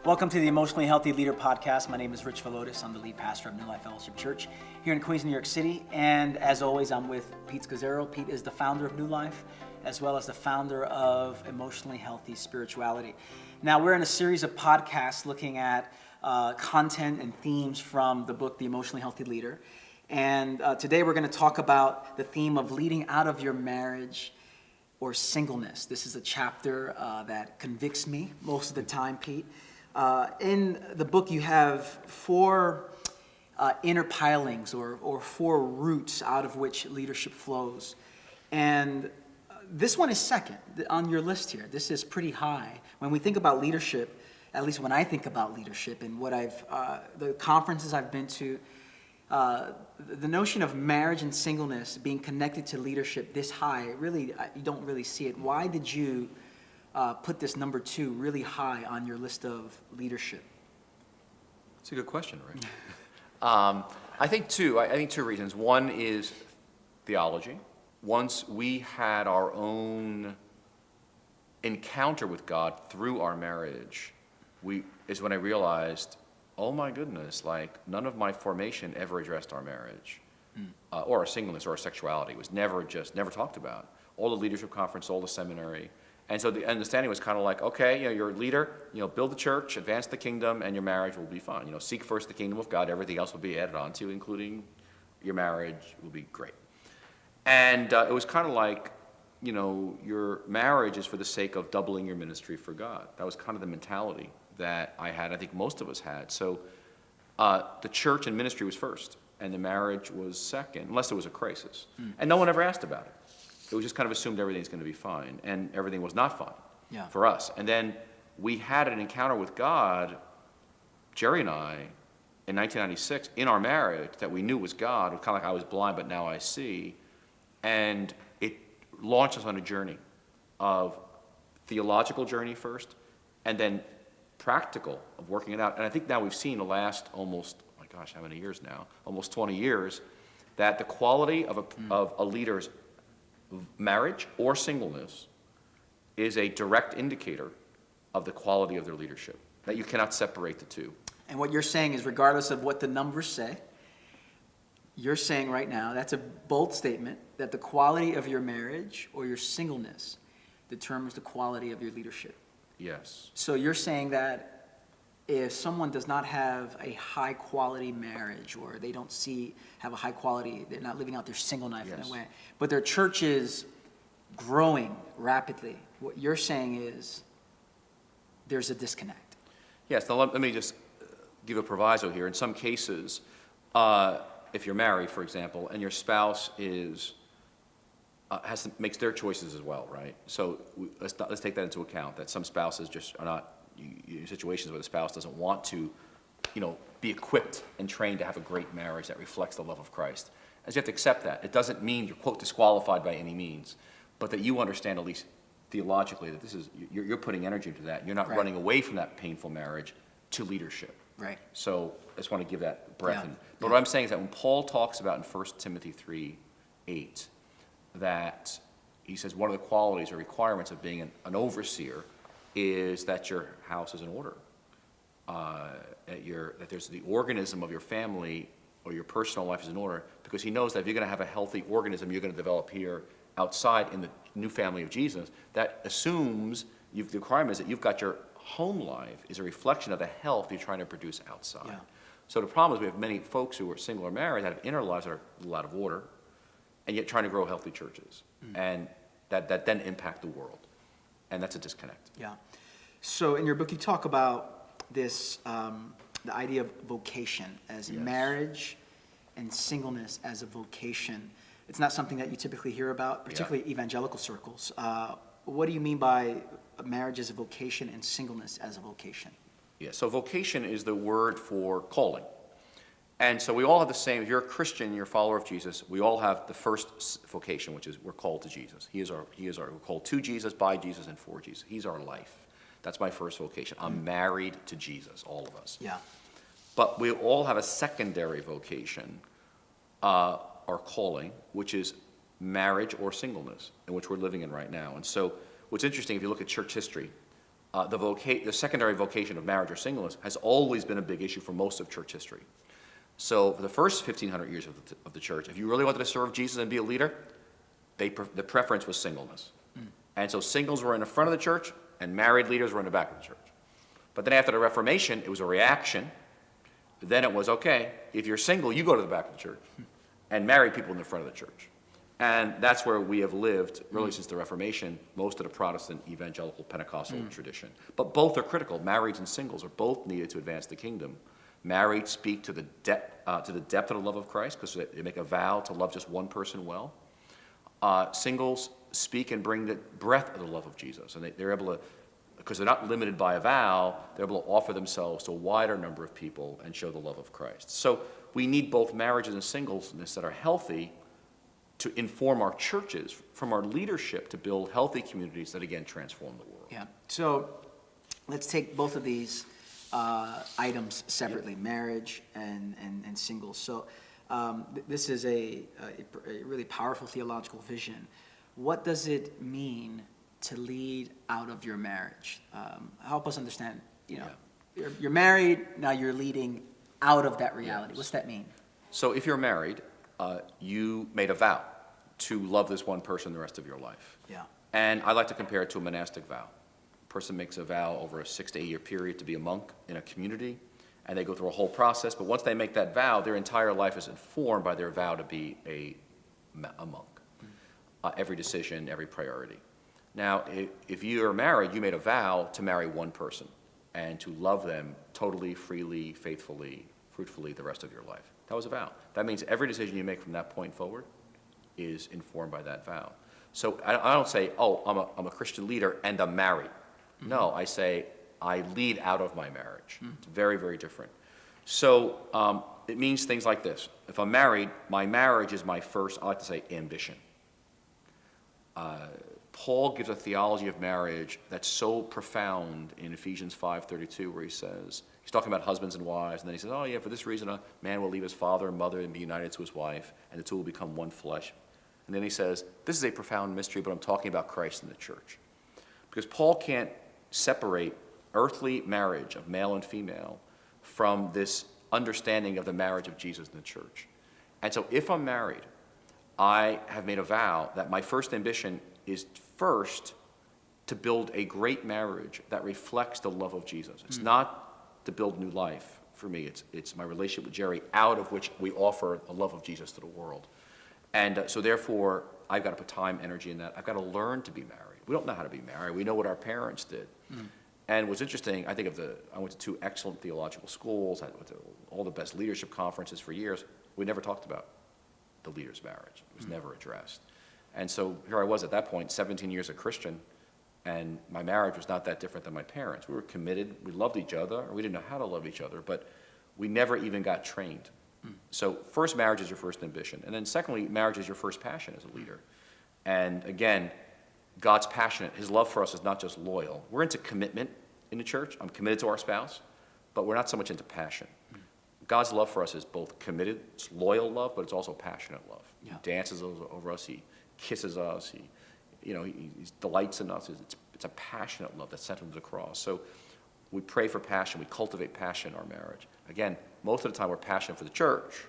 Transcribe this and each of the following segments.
Welcome to the Emotionally Healthy Leader Podcast. My name is Rich Villodas. I'm the lead pastor of New Life Fellowship Church here in Queens, New York City. And as always, I'm with Pete Scazzero. Pete is the founder of New Life, as well as the founder of Emotionally Healthy Spirituality. Now, we're in a series of podcasts looking at content and themes from the book, The Emotionally Healthy Leader. And today we're going to talk about the theme of leading out of your marriage or singleness. This is a chapter that convicts me most of the time, Pete. In the book, you have four inner pilings or four roots out of which leadership flows. And this one is second on your list here. This is pretty high. When we think about leadership, at least when I think about leadership and what the conferences I've been to, the notion of marriage and singleness being connected to leadership this high, really, you don't really see it. Why did you put this number 2 really high on your list of leadership? It's a good question, Rick. I think two reasons. One is theology. Once we had our own encounter with God through our marriage, is when I realized, oh my goodness, like none of my formation ever addressed our marriage, or our singleness or our sexuality. It was never talked about. All the leadership conference, all the seminary. And so the understanding was kind of like, okay, you're a leader, build the church, advance the kingdom, and your marriage will be fine. Seek first the kingdom of God, everything else will be added on to, including your marriage will be great. And it was kind of like, your marriage is for the sake of doubling your ministry for God. That was kind of the mentality that I had, I think most of us had. So the church and ministry was first, and the marriage was second, unless there was a crisis. And no one ever asked about it. It was just kind of assumed everything's going to be fine, and everything was not fine for us. And then we had an encounter with God, Jerry and I, in 1996, in our marriage, that we knew was God. It was kind of like I was blind, but now I see. And it launched us on a journey of theological journey first, and then practical of working it out. And I think now we've seen the last almost, oh my gosh, how many years now? Almost 20 years, that the quality of a leader's marriage or singleness is a direct indicator of the quality of their leadership, that you cannot separate the two. And what you're saying is, regardless of what the numbers say, you're saying right now, that's a bold statement, that the quality of your marriage or your singleness determines the quality of your leadership. Yes. So you're saying that if someone does not have a high quality marriage, or they don't have a high quality, they're not living out their single life in a way, but their church is growing rapidly, what you're saying is there's a disconnect. Yes, now let me just give a proviso here. In some cases, if you're married, for example, and your spouse makes their choices as well, right? So let's take that into account, that some spouses just are not, situations where the spouse doesn't want to, be equipped and trained to have a great marriage that reflects the love of Christ. As you have to accept that. It doesn't mean you're, quote, disqualified by any means, but that you understand, at least theologically, that you're putting energy into that. You're not running away from that painful marriage to leadership. Right. So I just want to give that breath. But what I'm saying is that when Paul talks about in 1 Timothy 3:8, that he says one of the qualities or requirements of being an overseer is that your house is in order, that there's the organism of your family or your personal life is in order, because he knows that if you're going to have a healthy organism you're going to develop here outside in the new family of Jesus, that assumes the requirement is that you've got your home life is a reflection of the health you're trying to produce outside. Yeah. So the problem is we have many folks who are single or married that have inner lives that are a lot of order, and yet trying to grow healthy churches, and that then impact the world, and that's a disconnect. Yeah. So in your book, you talk about this, the idea of vocation as marriage and singleness as a vocation. It's not something that you typically hear about, particularly evangelical circles. What do you mean by marriage as a vocation and singleness as a vocation? Yeah, so vocation is the word for calling. And so we all have the same. If you're a Christian, you're a follower of Jesus, we all have the first vocation, which is we're called to Jesus. We're called to Jesus, by Jesus, and for Jesus. He's our life. That's my first vocation. I'm married to Jesus, all of us. Yeah. But we all have a secondary vocation, or calling, which is marriage or singleness, in which we're living in right now. And so what's interesting, if you look at church history, the secondary vocation of marriage or singleness has always been a big issue for most of church history. So for the first 1,500 years of the church, if you really wanted to serve Jesus and be a leader, the preference was singleness. And so singles were in the front of the church, and married leaders were in the back of the church. But then after the Reformation, it was a reaction. Then it was, okay, if you're single, you go to the back of the church, and married people in the front of the church. And that's where we have lived, really since the Reformation, most of the Protestant evangelical Pentecostal tradition. But both are critical. Marrieds and singles are both needed to advance the kingdom. Married speak to the depth of the love of Christ, because they make a vow to love just one person well. Singles speak and bring the breadth of the love of Jesus. And they're able to, because they're not limited by a vow, they're able to offer themselves to a wider number of people and show the love of Christ. So we need both marriages and singleness that are healthy to inform our churches, from our leadership, to build healthy communities that, again, transform the world. Yeah. So let's take both of these items separately, marriage and singles. So this is a really powerful theological vision. What does it mean to lead out of your marriage? Help us understand, you're married, now you're leading out of that reality. Yes. What's that mean? So if you're married, you made a vow to love this one person the rest of your life. Yeah. And I like to compare it to a monastic vow. A person makes a vow over a 6 to 8 year period to be a monk in a community, and they go through a whole process. But once they make that vow, their entire life is informed by their vow to be a monk. Every decision, every priority. Now, if you are married, you made a vow to marry one person and to love them totally, freely, faithfully, fruitfully the rest of your life. That was a vow. That means every decision you make from that point forward is informed by that vow. So I don't say, oh, I'm a Christian leader and I'm married. Mm-hmm. No, I say I lead out of my marriage. Mm-hmm. It's very, very different. So it means things like this. If I'm married, my marriage is my first, I like to say, ambition. Paul gives a theology of marriage that's so profound in Ephesians 5:32, where he says, he's talking about husbands and wives, and then he says, oh yeah, for this reason a man will leave his father and mother and be united to his wife, and the two will become one flesh. And then he says, this is a profound mystery, but I'm talking about Christ and the church. Because Paul can't separate earthly marriage of male and female from this understanding of the marriage of Jesus and the church. And so if I'm married, I have made a vow that my first ambition is first to build a great marriage that reflects the love of Jesus. It's not to build new life for me. It's my relationship with Jerry, out of which we offer the love of Jesus to the world. And so therefore, I've got to put time, energy in that. I've got to learn to be married. We don't know how to be married. We know what our parents did. And what's interesting, I went to 2 excellent theological schools. I went to all the best leadership conferences for years. We never talked about the leader's marriage. It was never addressed. And so here I was at that point, 17 years a Christian, and my marriage was not that different than my parents. We were committed, we loved each other, we didn't know how to love each other, but we never even got trained. So first, marriage is your first ambition. And then secondly, marriage is your first passion as a leader. And again, God's passionate. His love for us is not just loyal. We're into commitment in the church. I'm committed to our spouse, but we're not so much into passion. God's love for us is both committed, it's loyal love, but it's also passionate love. Yeah. He dances over us, he kisses us, he delights in us. It's a passionate love that's centered on the cross. So we pray for passion, we cultivate passion in our marriage. Again, most of the time we're passionate for the church,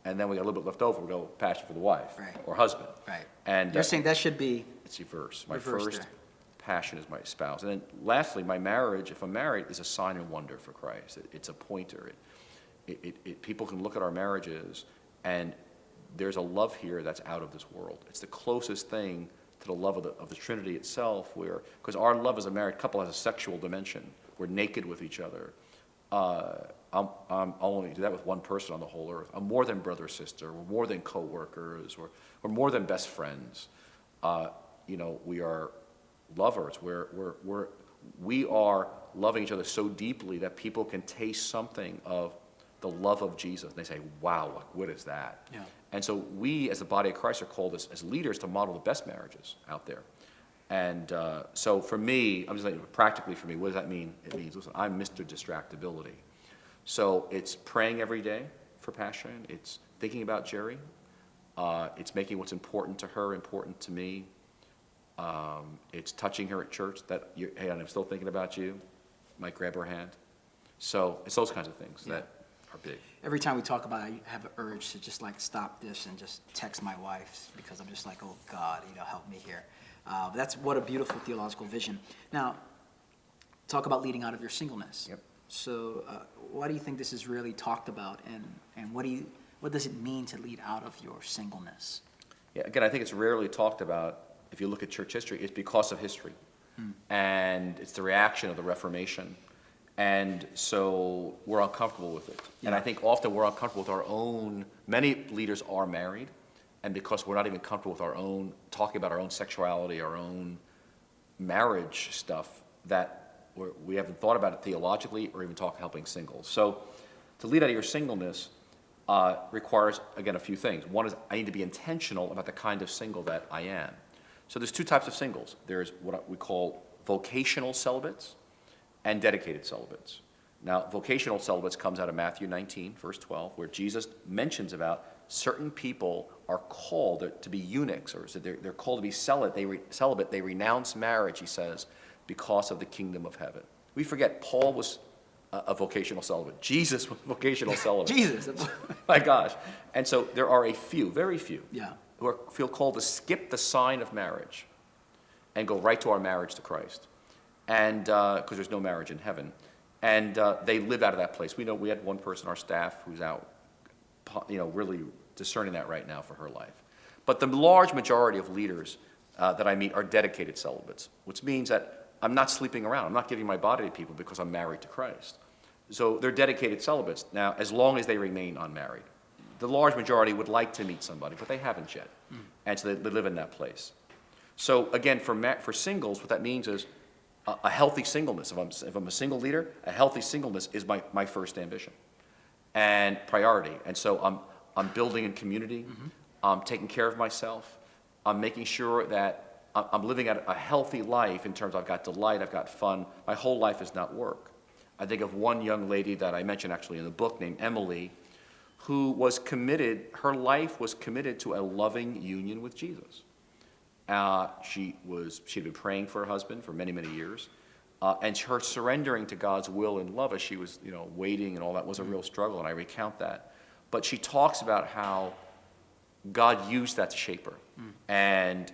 and then we got a little bit left over, we go passion for the wife or husband. Right. And you're saying that should be... It's reverse. My first passion is my spouse. And then lastly, my marriage, if I'm married, is a sign and wonder for Christ. It's a pointer. People can look at our marriages, and there's a love here that's out of this world. It's the closest thing to the love of the Trinity itself, because our love as a married couple has a sexual dimension. We're naked with each other. I'll only do that with one person on the whole earth. I'm more than brother or sister. We're more than co-workers. We're more than best friends. We are lovers. We are loving each other so deeply that people can taste something of the love of Jesus. And they say, wow, what is that? Yeah. And so we, as the body of Christ, are called as leaders to model the best marriages out there. And so for me, I'm just saying, practically for me, what does that mean? It means, listen, I'm Mr. Distractibility. So it's praying every day for passion. It's thinking about Jerry. It's making what's important to her important to me. It's touching her at church that, hey, I'm still thinking about you. Might grab her hand. So it's those kinds of things that are big. Every time we talk about it, I have an urge to just like stop this and just text my wife because I'm just like, oh God, help me here. But that's what a beautiful theological vision. Now, talk about leading out of your singleness. Yep. So why do you think this is really talked about, and what does it mean to lead out of your singleness? Yeah, again, I think it's rarely talked about. If you look at church history, it's because of history. And it's the reaction of the Reformation. And so we're uncomfortable with it. Yeah. And I think often we're uncomfortable with our own, many leaders are married, and because we're not even comfortable with our own, talking about our own sexuality, our own marriage stuff, that we haven't thought about it theologically or even helping singles. So to lead out of your singleness requires, again, a few things. One is I need to be intentional about the kind of single that I am. So there's two types of singles. There's what we call vocational celibates and dedicated celibates. Now, vocational celibates comes out of Matthew 19, verse 12, where Jesus mentions about certain people are called to be eunuchs, or so they're called to be celibate. They renounce marriage, he says, because of the kingdom of heaven. We forget Paul was a vocational celibate. Jesus was a vocational celibate. Jesus. My gosh. And so there are a few, very few, Yeah. who feel called to skip the sign of marriage and go right to our marriage to Christ. And because there's no marriage in heaven. And they live out of that place. We know we had one person on our staff who's out, really discerning that right now for her life. But the large majority of leaders that I meet are dedicated celibates, which means that I'm not sleeping around. I'm not giving my body to people because I'm married to Christ. So they're dedicated celibates. Now, as long as they remain unmarried. The large majority would like to meet somebody, but they haven't yet. And so they live in that place. So again, for singles, what that means is a healthy singleness. If I'm a single leader, a healthy singleness is my first ambition and priority. And so I'm building in community. I'm taking care of myself. I'm making sure that I'm living a healthy life in terms of I've got delight, I've got fun. My whole life is not work. I think of one young lady that I mentioned actually in the book named Emily, who was committed, her life was committed to a loving union with Jesus. She'd been praying for her husband for many, many years. And her surrendering to God's will and love as she was, waiting and all that was a real struggle, and I recount that. But she talks about how God used that to shape her.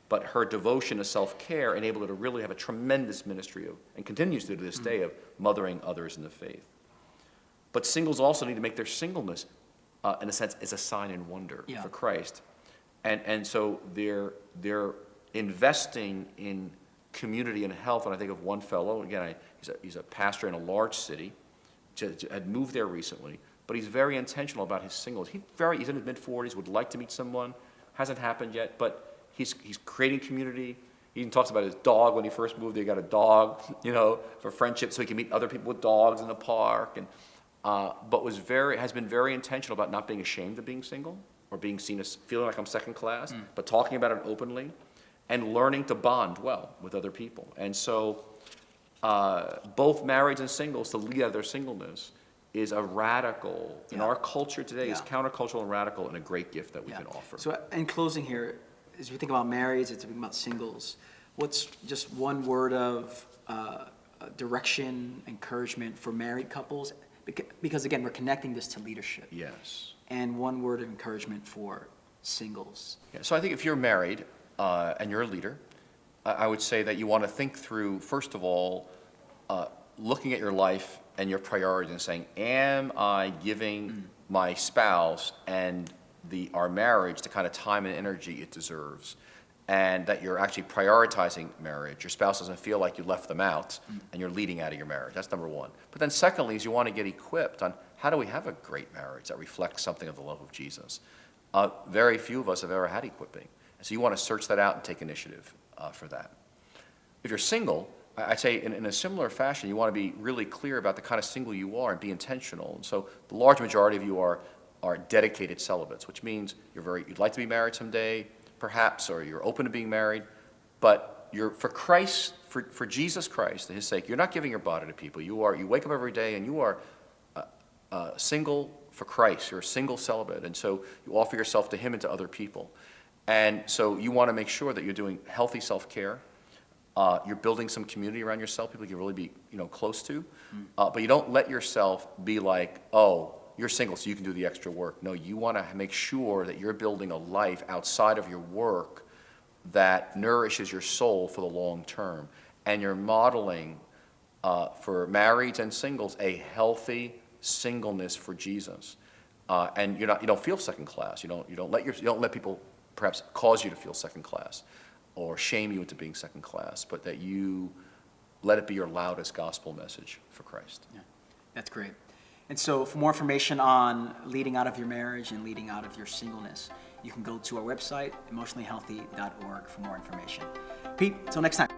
But her devotion to self-care enabled her to really have a tremendous ministry and continues to this day, of mothering others in the faith. But singles also need to make their singleness, in a sense, as a sign and wonder for Christ. And so they're investing in community and health. And I think of one fellow, again, he's a pastor in a large city, had moved there recently, but he's very intentional about his singles. He's in his mid-40s, would like to meet someone, hasn't happened yet, but he's creating community. He even talks about his dog. When he first moved there, he got a dog, for friendship, so he can meet other people with dogs in the park. And but has been very intentional about not being ashamed of being single or being seen as feeling like I'm second class, but talking about it openly and learning to bond well with other people. And so both marrieds and singles, to lead out of their singleness is a radical, in our culture today, is countercultural and radical, and a great gift that we can offer. So in closing here, as we think about marrieds, as we think about singles, what's just one word of direction, encouragement for married couples? Because again, we're connecting this to leadership. Yes. And one word of encouragement for singles. Yeah, so I think if you're married and you're a leader, I would say that you want to think through, first of all, looking at your life and your priorities and saying, am I giving my spouse and our marriage the kind of time and energy it deserves? And that you're actually prioritizing marriage. Your spouse doesn't feel like you left them out and you're leading out of your marriage. That's number one. But then secondly is you want to get equipped on how do we have a great marriage that reflects something of the love of Jesus. Very few of us have ever had equipping. And so you want to search that out and take initiative for that. If you're single, I'd say in a similar fashion, you want to be really clear about the kind of single you are and be intentional. And so the large majority of you are dedicated celibates, which means you'd like to be married someday, perhaps, or you're open to being married, but you're for Christ, for Jesus Christ, and his sake, you're not giving your body to people. You wake up every day and you are single for Christ. You're a single celibate, and so you offer yourself to him and to other people. And so you want to make sure that you're doing healthy self-care. You're building some community around yourself, people you can really be, close to. But you don't let yourself be like, oh, you're single, so you can do the extra work. No, you want to make sure that you're building a life outside of your work that nourishes your soul for the long term. And you're modeling for marrieds and singles a healthy singleness for Jesus. And you don't feel second class. You don't let people perhaps cause you to feel second class or shame you into being second class, but that you let it be your loudest gospel message for Christ. Yeah, that's great. And so for more information on leading out of your marriage and leading out of your singleness, you can go to our website, emotionallyhealthy.org, for more information. Pete, until next time.